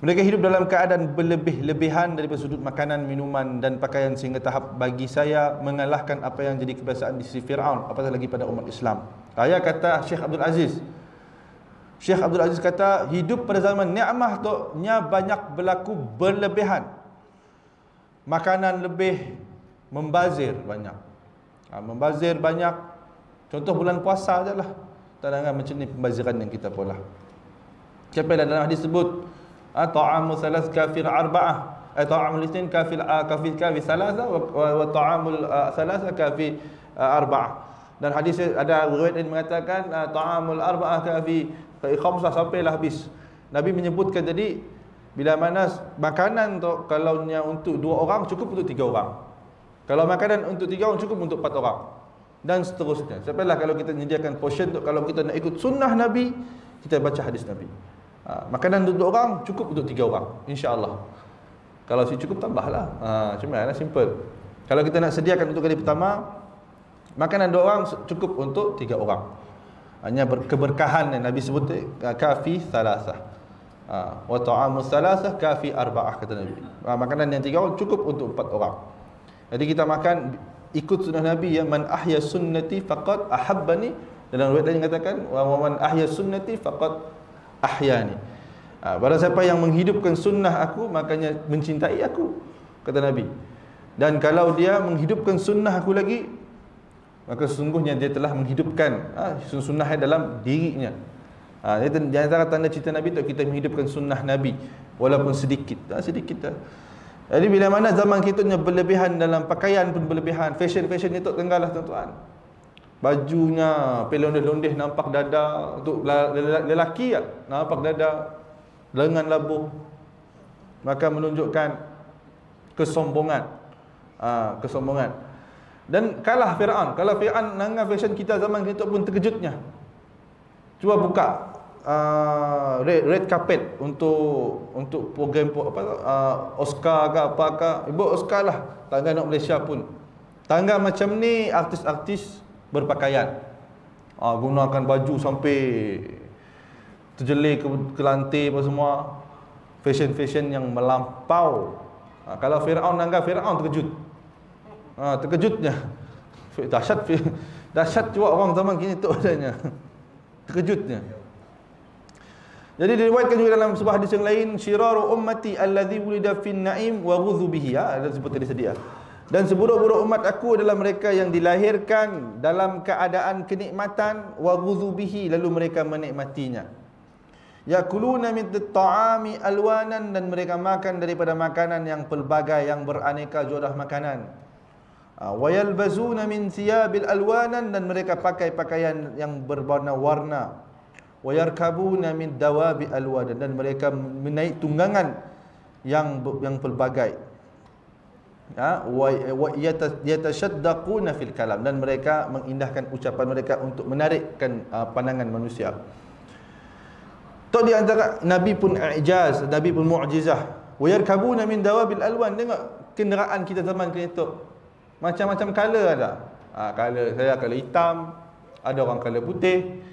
Mereka hidup dalam keadaan berlebih-lebihan daripada sudut makanan, minuman dan pakaian, sehingga tahap bagi saya mengalahkan apa yang jadi kebiasaan di sisi Fir'aun, apatah lagi pada umat Islam. Ayat kata Syekh Abdul Aziz. Syekh Abdul Aziz kata, hidup pada zaman ni'mah tu nya banyak berlaku berlebihan. Makanan lebih, membazir banyak. Membazir banyak. Contoh bulan puasa sajalah. Tadang macam ni pembaziran yang kita pola. Sampai dalam hadis sebut, ta'amu salas kafir arba'ah, ta'amul isnin kafir salasa wa ta'amul salasa kafir arba'ah. Dan hadis ada riwayat yang mengatakan ta'amul arba'ah kafir khamsah, sampailah habis. Nabi menyebutkan tadi, bila mana makanan tu kalau untuk 2 orang cukup untuk 3 orang. Kalau makanan untuk 3 orang cukup untuk 4 orang. Dan seterusnya. Sampailah kalau kita menyediakan portion tu, kalau kita nak ikut sunnah Nabi, kita baca hadis Nabi. Makanan untuk 2 orang cukup untuk 3 orang, insya-Allah. Kalau si cukup tambahlah. Cuma simple. Kalau kita nak sediakan untuk kali pertama, makanan 2 orang cukup untuk 3 orang. Hanya keberkahan yang Nabi sebut kafi salasah. Wa ta'amus salasah kafi arba'ah, kata Nabi. Makanan yang 3 orang cukup untuk 4 orang. Jadi kita makan ikut sunnah Nabi, ya, man ahya sunnati faqad ahabbani. Dalam riwayat lain dikatakan wa man ahya sunnati faqad ahyani. Barang siapa yang menghidupkan sunnah aku, makanya mencintai aku, kata Nabi. Dan kalau dia menghidupkan sunnah aku lagi, maka sesungguhnya dia telah menghidupkan sunnah dalam dirinya. Di antara tanda cinta Nabi itu kita menghidupkan sunnah Nabi, walaupun sedikit. Sedikit. Jadi bila mana zaman kita berlebihan dalam pakaian pun berlebihan, fashion itu tenggelam tuan-tuan. Bajunya pelondeh-londeh, nampak dada. Untuk lelaki nampak dada, lengan labuh, maka menunjukkan kesombongan. Dan kalah Fir'aun. Kalau Fir'aun dengan fashion kita zaman kita pun terkejutnya. Cuba buka red carpet untuk program Oscar ke apakah, ibu Oscar lah, tangga nak Malaysia pun. Tangga macam ni artis-artis berpakaian, gunakan baju sampai terjelir ke lantai apa semua, fashion yang melampau. Kalau Fir'aun nanggap, Fir'aun terkejut. Terkejutnya dahsyat juga orang zaman kini tu adanya. Terkejutnya. Jadi diriwayatkan juga dalam sebuah hadis yang lain, syiraru ummati alladhi wulida fin na'im wa ghudhu bihi. Ada sebut tadi sedia. Dan seburuk-buruk umat aku adalah mereka yang dilahirkan dalam keadaan kenikmatan, wa ghudhu bihi, lalu mereka menikmatinya. Yakuluna min at-ta'ami alwanan, dan mereka makan daripada makanan yang pelbagai, yang beraneka jodoh makanan. Wa yalbazuna min thiyabil alwanan, dan mereka pakai pakaian yang berwarna-warna. wa yarkabuna min dawabi alwadan, dan mereka menaik tunggangan yang pelbagai, wa yatashaddaquna fil kalam, dan mereka mengindahkan ucapan mereka untuk menarikkan pandangan manusia. Tak di antara Nabi pun i'jaz, Nabi pun mu'jizah. Wa yarkabuna min dawabil alwan. Tengok kenderaan kita zaman itu, macam-macam color ada. Color saya color hitam, ada orang color putih.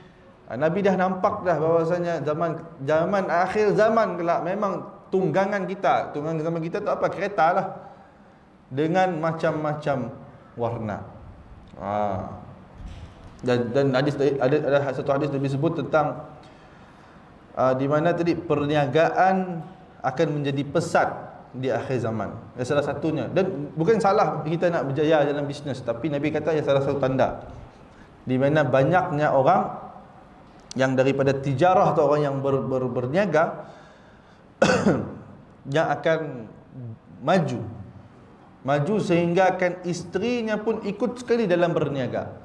Nabi dah nampak dah bahawasanya zaman akhir zaman kelak memang tunggangan zaman kita tu apa? Kereta lah, dengan macam-macam warna. Dan hadis ada satu hadis Nabi sebut tentang di mana tadi perniagaan akan menjadi pesat di akhir zaman. Salah satunya, dan bukan salah kita nak berjaya dalam bisnes, tapi Nabi kata ya salah satu tanda di mana banyaknya orang yang daripada tijarah atau orang yang berniaga yang akan maju sehingga akan isterinya pun ikut sekali dalam berniaga.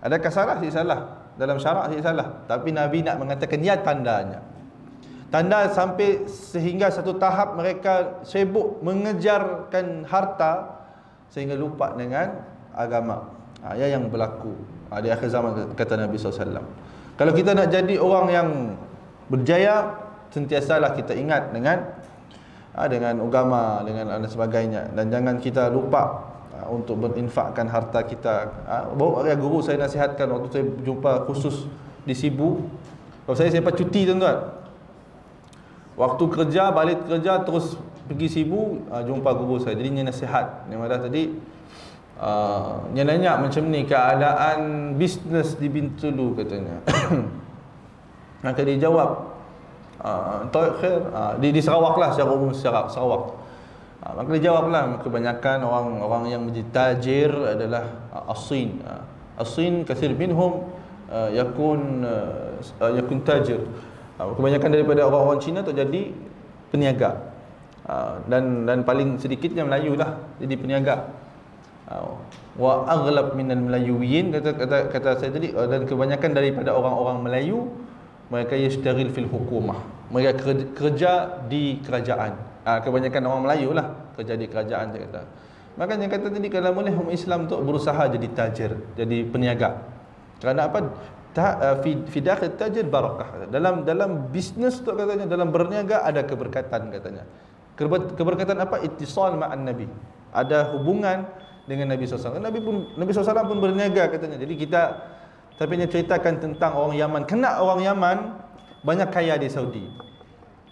Adakah salah? Salah. Dalam syarak salah, tapi Nabi nak mengatakan ya tandanya. Tanda sampai sehingga satu tahap mereka sibuk mengejarkan harta sehingga lupa dengan agama. Yang berlaku di akhir zaman, kata Nabi SAW. Kalau kita nak jadi orang yang berjaya, sentiasalah kita ingat dengan agama, dengan dan sebagainya, dan jangan kita lupa untuk berinfakkan harta kita. Baru guru saya nasihatkan waktu saya jumpa khusus di Sibu. Kalau saya sempat cuti tuan-tuan, waktu kerja, balik kerja terus pergi Sibu, jumpa guru saya. Jadi dia nasihat, dia malah tadi dia nanya macam ni keadaan bisnes di Bintulu katanya. Maka dia jawab khair, di Sarawak lah, secara umum Sarawak. Maka dia jawablah, kebanyakan orang yang menjadi tajir adalah as-Sin. As-Sin kathir minhum yakun tajir. Kebanyakan daripada orang-orang Cina tu jadi peniaga. Dan paling sedikitnya Melayu lah jadi peniaga. Wa aghlab minal melayuwiyin, kata saya tadi, dan kebanyakan daripada orang-orang Melayu mereka yashtaril fil hukumah, mereka kerja di kerajaan. Kebanyakan orang Melayu lah kerja di kerajaan, saya kata. Makanya kata tadi, kalau boleh umat Islam tu berusaha jadi tajir, jadi peniaga. Kerana apa? Fi dakhil tajir barakah. Dalam bisnes tu katanya, dalam berniaga ada keberkatan katanya. Keberkatan apa? Ittisal ma'an Nabi. Ada hubungan dengan Nabi SAW. Nabi SAW pun berniaga katanya. Jadi tapi dia ceritakan tentang orang Yaman. Kena orang Yaman banyak kaya di Saudi.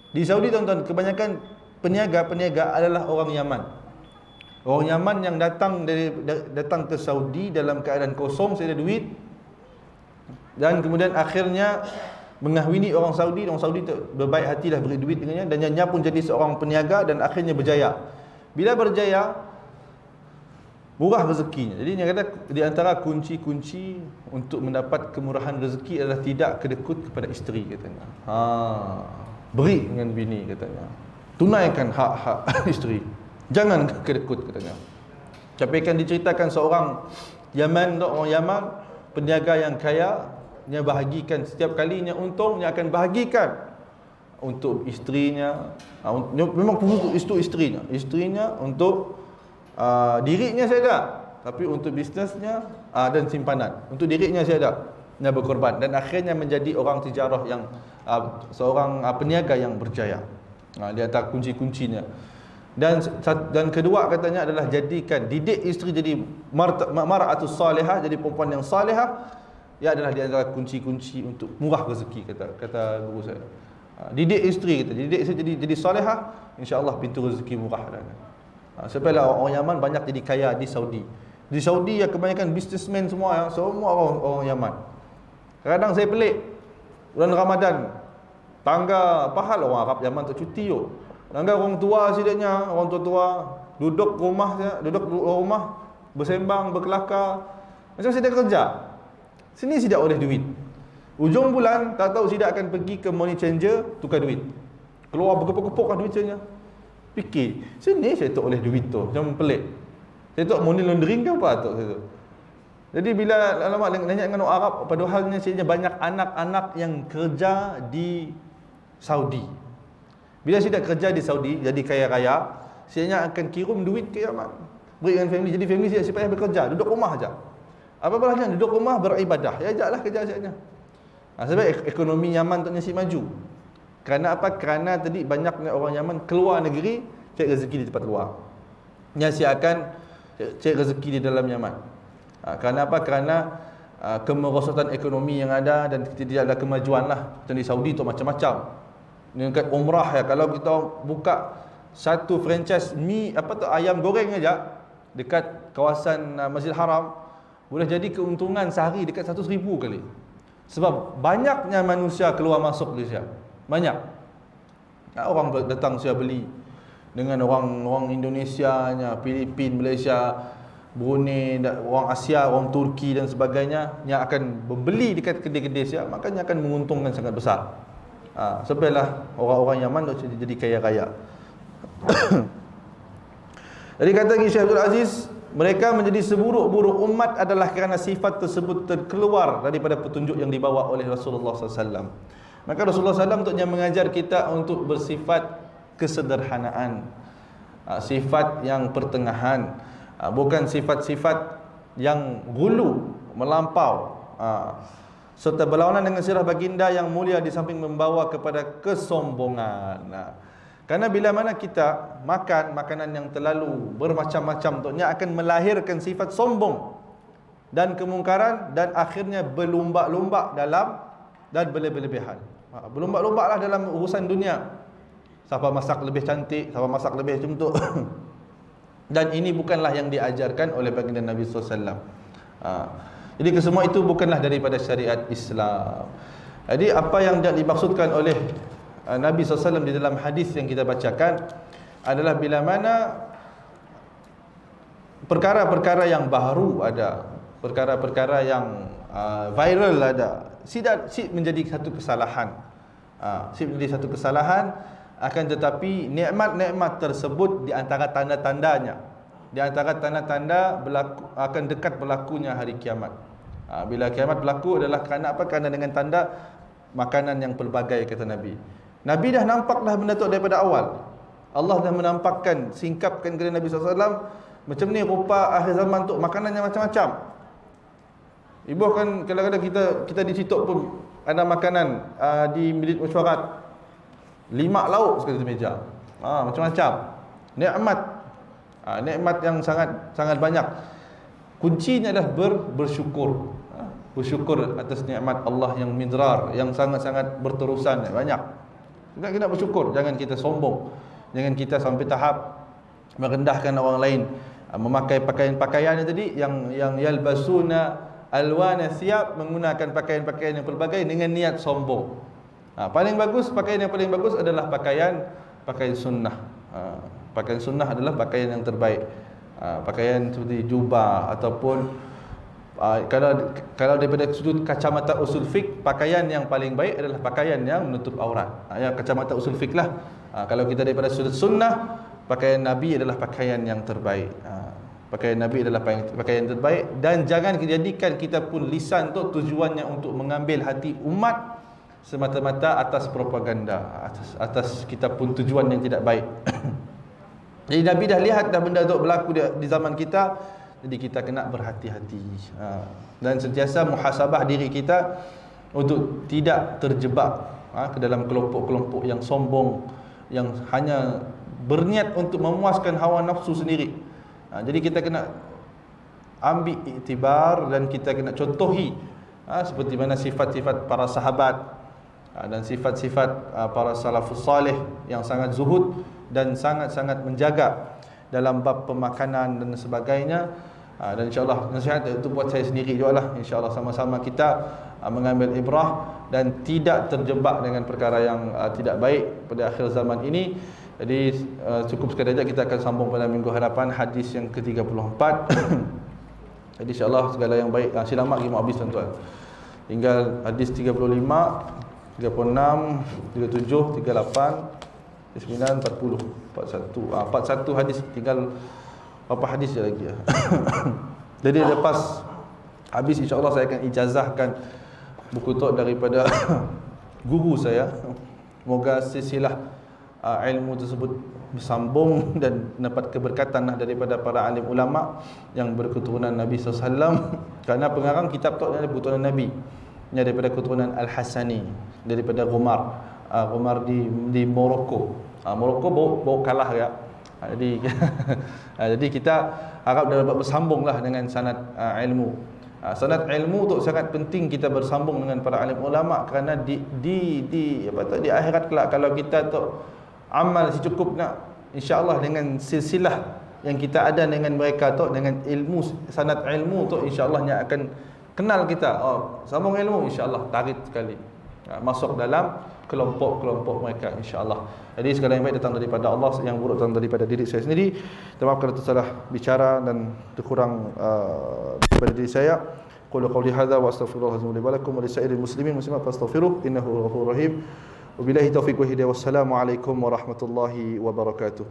Di Saudi tuan-tuan, kebanyakan peniaga adalah orang Yaman. Orang Yaman yang datang ke Saudi dalam keadaan kosong, saya ada duit, dan kemudian akhirnya mengahwini orang Saudi. Orang Saudi tu berbaik hatilah beri duit dengannya, dan dia pun jadi seorang peniaga dan akhirnya berjaya. Bila berjaya, murah rezekinya. Jadi dia kata di antara kunci-kunci untuk mendapat kemurahan rezeki adalah tidak kedekut kepada isteri katanya. Beri dengan bini katanya. Tunaikan hak-hak isteri. Jangan kedekut katanya. Tapi kan diceritakan seorang orang Yaman, peniaga yang kaya, dia bahagikan setiap kalinya untung, dia akan bahagikan untuk isterinya. Memang khusus untuk isterinya untuk dirinya saya ada, tapi untuk bisnesnya dan simpanan. Untuk dirinya saya ada, dia berkorban, dan akhirnya menjadi orang tijarah yang seorang peniaga yang berjaya. Dia antara kunci-kuncinya. Dan kedua katanya adalah didik isteri jadi mar'atus salihah, jadi perempuan yang salihah. Ia adalah di antara kunci-kunci untuk murah rezeki, kata guru saya. Didik isteri kita, didik isteri jadi salihah, insya-Allah pintu rezeki murah dah. Sebab orang Yaman banyak jadi kaya di Saudi. Di Saudi ya kebanyakan businessman semua orang Yaman. Kadang saya pelik, bulan Ramadan, tangga pahal orang Arab Yaman tu cuti yo. Tangga orang tua sidaknya, orang tua duduk rumah bersembang, berkelakar. Macam sidak kerja. Sini sidak oleh duit. Ujung bulan tak tahu sidak akan pergi ke money changer tukar duit. Keluar berkepuk-kepuk kan duitnya. Fikir, sini saya tak oleh duit tu, macam pelik. Saya tak money laundering ke apa tu saya tu. Jadi bila alamak dengan orang Arab, pada halnya sebenarnya banyak anak-anak yang kerja di Saudi. Bila tidak kerja di Saudi, jadi kaya raya, sebenarnya akan kirim duit ke Yaman. Beri dengan family. Jadi family siap payah bekerja, duduk rumah aja. Apa balahnya duduk rumah beribadah. Ya ajaklah kerja sebenarnya. Sebab ekonomi Yaman tak nasi maju. Kerana apa? Kerana tadi banyaknya orang Yaman keluar negeri cari rezeki di tempat luar. Yang akan cari rezeki di dalam Yaman. Kerana apa? Kerana kemerosotan ekonomi yang ada dan tidak ada kemajuan lah. Macam di Saudi tu macam-macam. Dekat umrah ya, kalau kita buka satu franchise ayam goreng aja dekat kawasan Masjid Haram, boleh jadi keuntungan sehari dekat 100,000 kali. Sebab banyaknya manusia keluar masuk Malaysia. Banyak. Orang datang saya beli dengan orang Indonesia, Filipin, Malaysia, Brunei, orang Asia, orang Turki dan sebagainya yang akan membeli dekat kedai-kedai saya, makanya akan menguntungkan sangat besar. Sampailah orang-orang Yaman jadi kaya-kaya. Jadi kata Syekh Abdul Aziz, mereka menjadi seburuk-buruk umat adalah kerana sifat tersebut terkeluar daripada petunjuk yang dibawa oleh Rasulullah SAW. Maka Rasulullah SAW untuknya mengajar kita untuk bersifat kesederhanaan, sifat yang pertengahan, bukan sifat-sifat yang gulu, melampau, serta berlawanan dengan sirah baginda yang mulia di samping membawa kepada kesombongan. Kerana bila mana kita makan makanan yang terlalu bermacam-macam, tentunya akan melahirkan sifat sombong dan kemungkaran dan akhirnya berlumba-lumba dalam dan berlebih-lebihan. Berlumba-lumba lah dalam urusan dunia. Siapa masak lebih cantik, siapa masak lebih cuntuk. Dan ini bukanlah yang diajarkan oleh baginda Nabi SAW. Jadi kesemua itu bukanlah daripada syariat Islam. Jadi apa yang dimaksudkan oleh Nabi SAW di dalam hadis yang kita bacakan adalah bila mana perkara-perkara yang baru ada, perkara-perkara yang viral ada, si menjadi satu kesalahan. Si menjadi satu kesalahan, akan tetapi nikmat-nikmat tersebut di antara tanda-tandanya, di antara tanda-tanda akan dekat berlakunya hari kiamat. Bila kiamat berlaku adalah kerana apa? Kerana dengan tanda makanan yang pelbagai, kata Nabi. Nabi dah nampak dah benda tu daripada awal. Allah dah menampakkan, singkapkan kepada Nabi SAW, macam ni rupa akhir zaman tu, makanannya macam-macam. Ibu kan kadang-kadang kita di situ pun ada makanan di Bilik Mesyuarat 5 lauk sekali di meja. Macam-macam. Nikmat. Nikmat yang sangat banyak. Kuncinya adalah bersyukur. Bersyukur atas nikmat Allah yang midrar, yang sangat-sangat berterusan, banyak. Kita kena bersyukur, jangan kita sombong. Jangan kita sampai tahap merendahkan orang lain, memakai pakaian-pakaian tadi yang yalbasuna alwana thiyab, menggunakan pakaian-pakaian yang pelbagai dengan niat sombong. Paling bagus, pakaian yang paling bagus adalah pakaian sunnah. Pakaian sunnah adalah pakaian yang terbaik. Pakaian seperti jubah ataupun kalau daripada sudut kacamata usul fiqh, pakaian yang paling baik adalah pakaian yang menutup aurat. Ya, kacamata usul fiqh lah. Kalau kita daripada sudut sunnah, pakaian Nabi adalah pakaian yang terbaik. Pakaian Nabi adalah pakaian yang terbaik. Dan jangan jadikan kita pun lisan tu tujuannya untuk mengambil hati umat semata-mata atas propaganda, atas kita pun tujuan yang tidak baik. Jadi Nabi dah lihat dah benda tu berlaku di zaman kita. Jadi kita kena berhati-hati, dan sentiasa muhasabah diri kita untuk tidak terjebak ke dalam kelompok-kelompok yang sombong, yang hanya berniat untuk memuaskan hawa nafsu sendiri. Jadi kita kena ambil iktibar dan kita kena contohi seperti mana sifat-sifat para sahabat dan sifat-sifat para salafus salih yang sangat zuhud dan sangat-sangat menjaga dalam bab pemakanan dan sebagainya. Dan insyaAllah nasihat itu buat saya sendiri juga lah. InsyaAllah sama-sama kita mengambil ibrah dan tidak terjebak dengan perkara yang tidak baik pada akhir zaman ini. Jadi cukup sekadar saja, kita akan sambung pada minggu hadapan hadis yang ke-34. Jadi insyaAllah segala yang baik, selamat lagi mau habis tuan-tuan. Tinggal hadis 35, 36, 37, 38, 39, 40, 41 hadis, tinggal berapa hadis je lagi ya. Jadi lepas Habis insya-Allah saya akan ijazahkan buku tu daripada guru saya. Moga silsilah ilmu tersebut bersambung dan dapat keberkatan daripada para alim ulama yang berketurunan Nabi SAW. Kerana pengarang kitab tu adalah keturunan Nabi, ini daripada keturunan Al-Hasani, daripada Ghumar. Ghumar di Morocco. Morocco baru kalah ya. Jadi kita harap dapat bersambunglah dengan sanad ilmu. Sanad ilmu tu sangat penting kita bersambung dengan para alim ulama, kerana di akhirat kelak kalau kita tu amal secukup nak, insya-Allah dengan silsilah yang kita ada dengan mereka tu, dengan ilmu sanad ilmu tu, insya-Allah nya akan kenal kita. Sambung ilmu, insya-Allah tarik sekali masuk dalam kelompok-kelompok mereka, insya-Allah. Jadi segala yang baik datang daripada Allah, yang buruk datang daripada diri saya sendiri. Terima kasih kerana tersalah bicara dan terkurang daripada diri saya. Qul qawli hadza wa astaghfirullahalazim li wa lakum wa lisairil muslimin muslimat fastaghfiruh innahu ghafurur rahim. Wabillahi taufiq wa hidayah. Wassalamu alaikum warahmatullahi wabarakatuh.